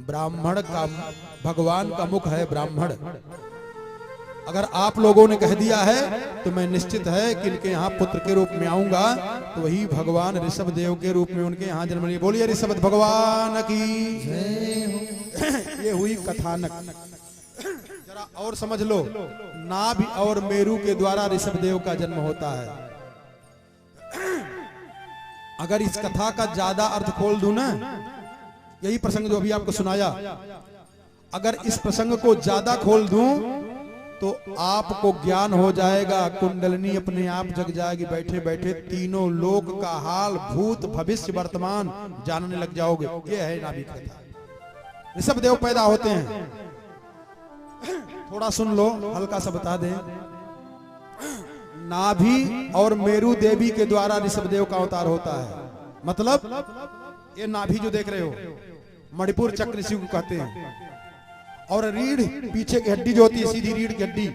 ब्राह्मण का भगवान का मुख है ब्राह्मण। अगर आप लोगों ने कह दिया है तो मैं निश्चित है कि इनके यहाँ पुत्र के रूप में आऊंगा, तो वही भगवान ऋषभ देव के रूप में उनके यहाँ जन्म लिया। बोलिए ऋषभ भगवान की ये हुई कथानक। जरा और समझ लो, नाभि और मेरु के द्वारा ऋषभ देव का जन्म होता है। अगर इस कथा का ज्यादा अर्थ खोल दूं ना, यही प्रसंग जो अभी आपको सुनाया, अगर इस प्रसंग को ज्यादा खोल दूं तो आपको ज्ञान हो जाएगा, कुंडलिनी अपने आप जग जाएगी। बैठे बैठे तीनों लोक का हाल, भूत भविष्य वर्तमान जानने लग जाओगे। ये है नाभि कथा। ऋषभ देव पैदा होते हैं, थोड़ा सुन लो, हल्का सा बता दें। नाभि और मेरु देवी के द्वारा ऋषभ देव का अवतार होता है। मतलब ये नाभि जो देख रहे हो, मणिपुर चक्र इसी को कहते हैं, और रीढ़ पीछे की हड्डी जो होती है, सीधी रीढ़ की हड्डी,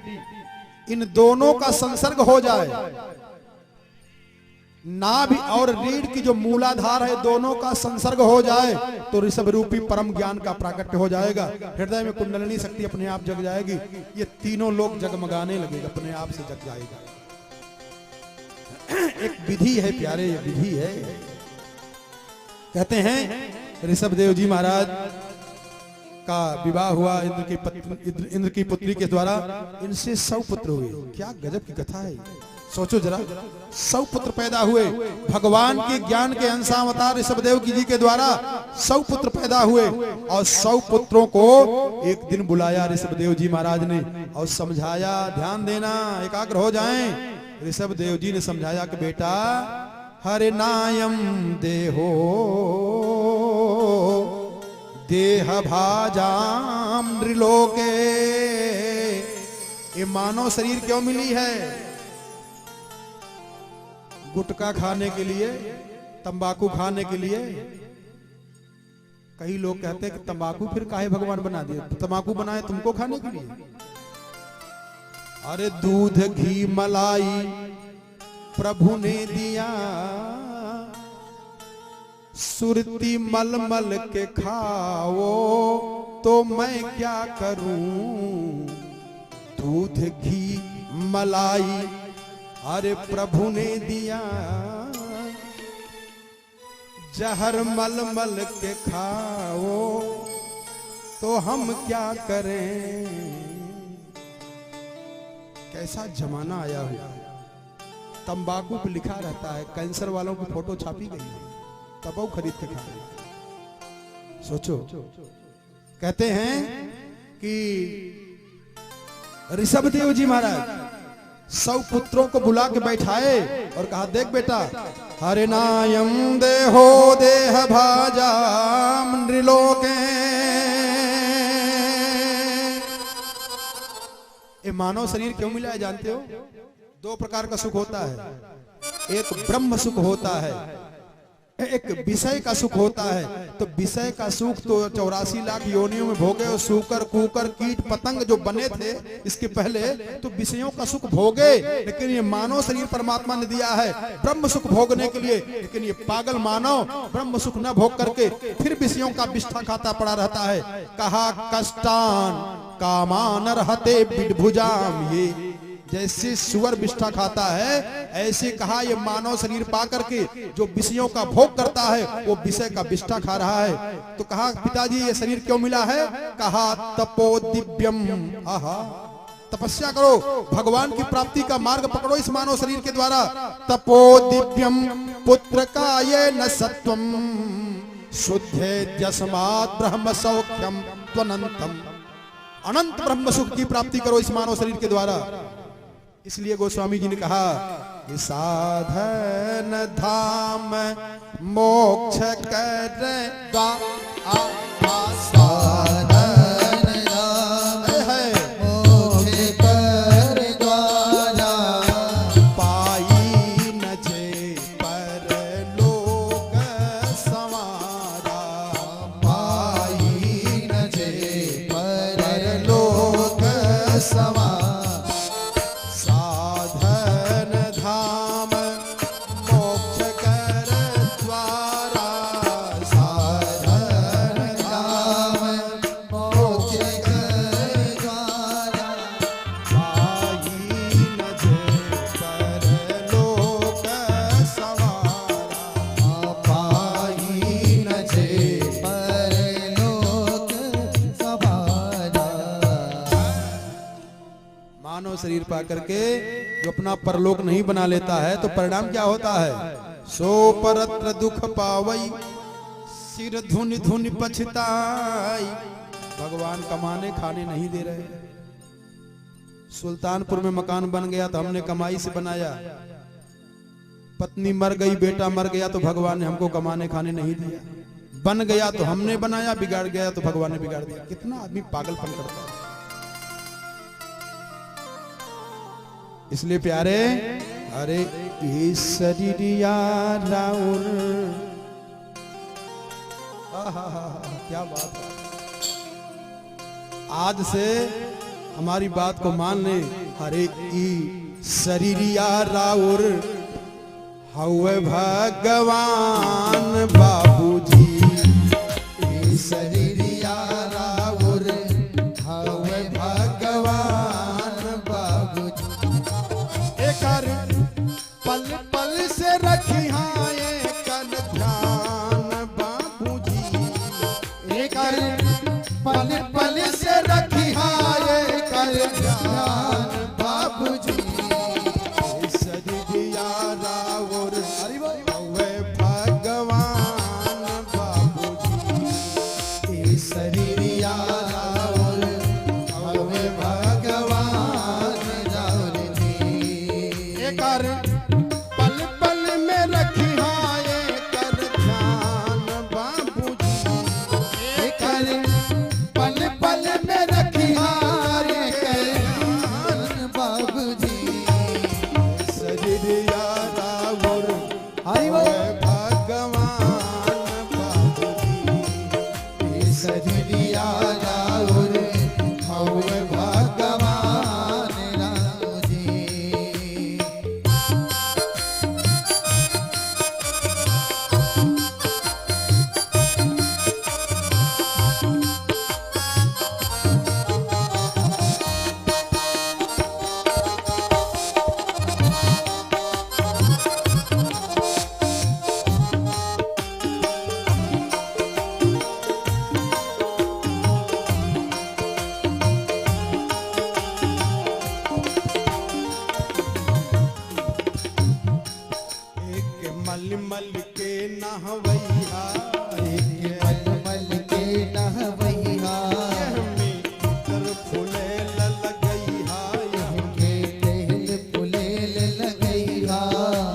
इन दोनों का संसर्ग हो जाए, नाभि और रीढ़ की जो मूलाधार है दोनों का संसर्ग हो जाए, तो ऋषभ रूपी परम ज्ञान का प्राकट्य हो जाएगा। हृदय में कुंडलिनी शक्ति अपने आप जग जाएगी। ये तीनों लोग जगमगाने लगेगा, अपने आप से जग जाएगा। एक विधि है प्यारे, ये विधि है। कहते हैं ऋषभ देव जी महाराज का विवाह हुआ इंद्र की पुत्री के द्वारा। इनसे 100 पुत्र हुए। क्या गजब की कथा है, सोचो जरा। 100 पुत्र पैदा हुए। भगवान के ज्ञान के अंशावतार ऋषभ देव जी के द्वारा 100 पुत्र पैदा हुए, और 100 पुत्रों को एक दिन बुलाया ऋषभ देव जी महाराज ने और समझाया, ध्यान देना, एकाग्र हो जाएं। ऋषभ देव जी ने समझाया कि बेटा, हरे नायम देहो देह भाजाम नृलोके। ये मानव शरीर क्यों मिली है? गुटखा खाने के लिए, तंबाकू खाने के लिए। कई लोग कहते हैं कि तंबाकू फिर काहे भगवान बना दिए? तंबाकू बनाए तुमको खाने के लिए? अरे दूध घी मलाई प्रभु ने दिया, सुरती मल मल के खाओ तो मैं क्या करूं? दूध घी मलाई अरे प्रभु ने दिया, जहर मल मल के खाओ तो हम क्या करें? कैसा जमाना आया हुआ। तंबाकू पे लिखा रहता है, कैंसर वालों की फोटो छापी गई है, तब वो खरीद के खाए। सोचो। कहते हैं कि ऋषभ देव जी महाराज 100 पुत्रों को बुला के बैठाए और कहा, देख बेटा, हरे नायम देहो देह भाजाम नृलोके। ये मानव शरीर क्यों मिला है जानते हो? 2 प्रकार का सुख होता है। एक ब्रह्म सुख होता है, एक विषय का सुख होता है। तो विषय का सुख तो 84 लाख योनियों में भोगे, और सूकर कुकर कीट पतंग जो बने थे इसके पहले, तो विषयों का सुख भोगे। लेकिन ये मानव शरीर परमात्मा ने दिया है ब्रह्म सुख भोगने के लिए। लेकिन ये पागल मानव ब्रह्म सुख न भोग करके फिर विषयों का विष्ठा खाता पड़ा रहता है। कहा कष्टान कामान रहते विडभुजाम। ये जैसे सुअर विष्ठा खाता है, ऐसे कहा ये मानव शरीर पा करके जो विषयों का भोग करता है वो विषय का विष्ठा खा रहा है। तो कहा पिताजी ये शरीर क्यों मिला है? कहा तपो दिव्यम। आहा, तपस्या करो, भगवान की प्राप्ति का मार्ग पकड़ो इस मानव शरीर के द्वारा। तपो दिव्यम पुत्र का ये न सत्वम, शुद्धे जस्मात् ब्रह्म सौख्यम त्वनंतम। अनंत ब्रह्म सुख की प्राप्ति करो इस मानव शरीर के द्वारा। इसलिए गोस्वामी जी ने कहा, साधन धाम मोक्ष कर शरीर पा करके जो अपना परलोक नहीं बना लेता है तो परिणाम क्या होता है? सो परत्र दुख पावई सिर धुन धुन पछताई। भगवान कमाने खाने नहीं दे रहे। सुल्तानपुर में मकान बन गया तो हमने कमाई से बनाया, पत्नी मर गई, बेटा मर गया तो भगवान ने हमको कमाने खाने नहीं दिया। बन गया तो हमने बनाया, बिगाड़ गया तो भगवान ने बिगाड़ दिया। कितना आदमी पागलपन करता है। इसलिए प्यारे, अरे ये शरीरिया राउर, क्या बात है। आज से हमारी बात को मान ले। अरे ई शरीरिया राउर हवे भगवान बाबूजी, ई शरीरिया राउर हवे भगवान बाबूजी। एकर पल पल से रखी हाँ एकर ध्यान बाबूजी, एकर पल पल से रखी हाँ एकर ध्यान बाबूजी। शरीरिया राउर हवे भगवान बाबूजी, ई शरीरिया राउर हवे भगवान राउर जी। एकर पल पल में रखी हाँ एकर ध्यान बाबूजी, एकर पल पल में रखी हाँ एकर ध्यान बाबूजी। शरीरिया राउर हवे भगवान बाबूजी, ई शरीरिया राउर हवे भगवान राउर जी। एक मलमल के नहवैया, एक मलमल के नहवैया, में तर फूले लगैया, के तेल फुलेल लगैया,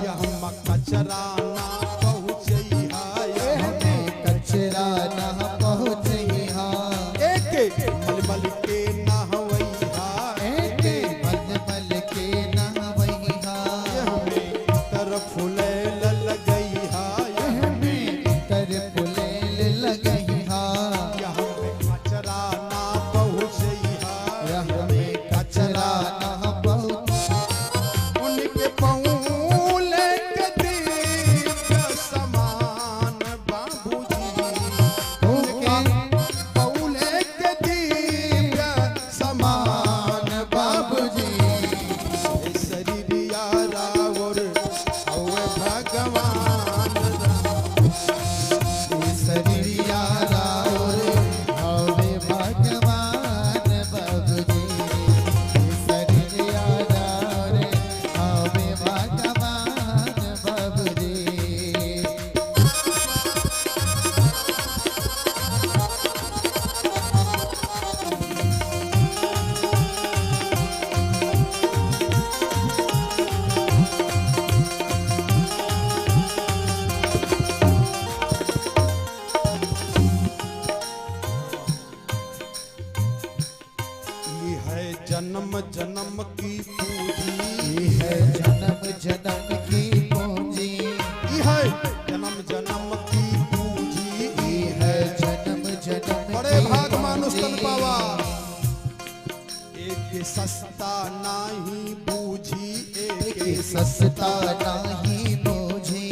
यह कचरा ना पहुँचैया, हमें कचरा न पहुँचैया। एक मलमल के नहवैया, एक मलमल के नहवैया, में तर फूले लगैया, हमें तर फुलेल लगैया, यह कचरा ना पहुँचैया, हमें कचरा न पहुँच। उनके पौले के दिव्य समान बाबूजी, उनके पौले के दिव्य समान बाबूजी, शरीरिया राउर हवे भगवान शरीरिया राउर हवे भगवान बाबूजी, शरीरिया राउर हवे भगवान बाबूजी। ये है जन्म जन्म की पूंजी, ये है जन्म जन्म की पूंजी, ये है जन्म जन्म की पूंजी, ये है जन्म जन्म बड़े की भाग मानुष तन पूंजी। पावा। एक सस्ता नाही बूझी, एक सस्ता नाही बूझी,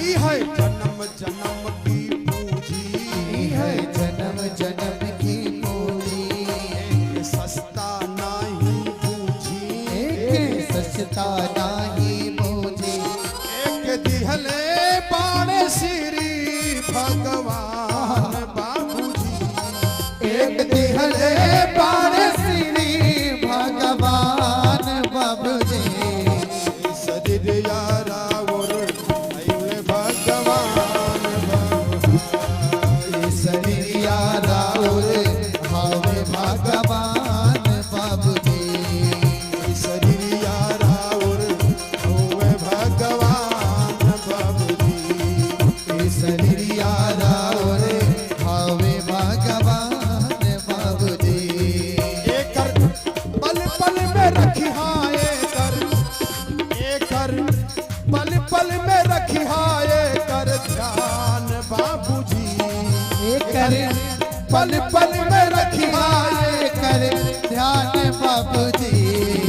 ये है जन्म जन्म की पूंजी, ये है जन्म जन्म की पूंजी। एक सस्ता नाही बूझी, एक सस्ता नाही बूझी, एक दिहले बाण श्री भगवान बाबूजी, एक दिहले बाण श्री भगवान पल पल में रखिया करे ध्यान बाबू जी।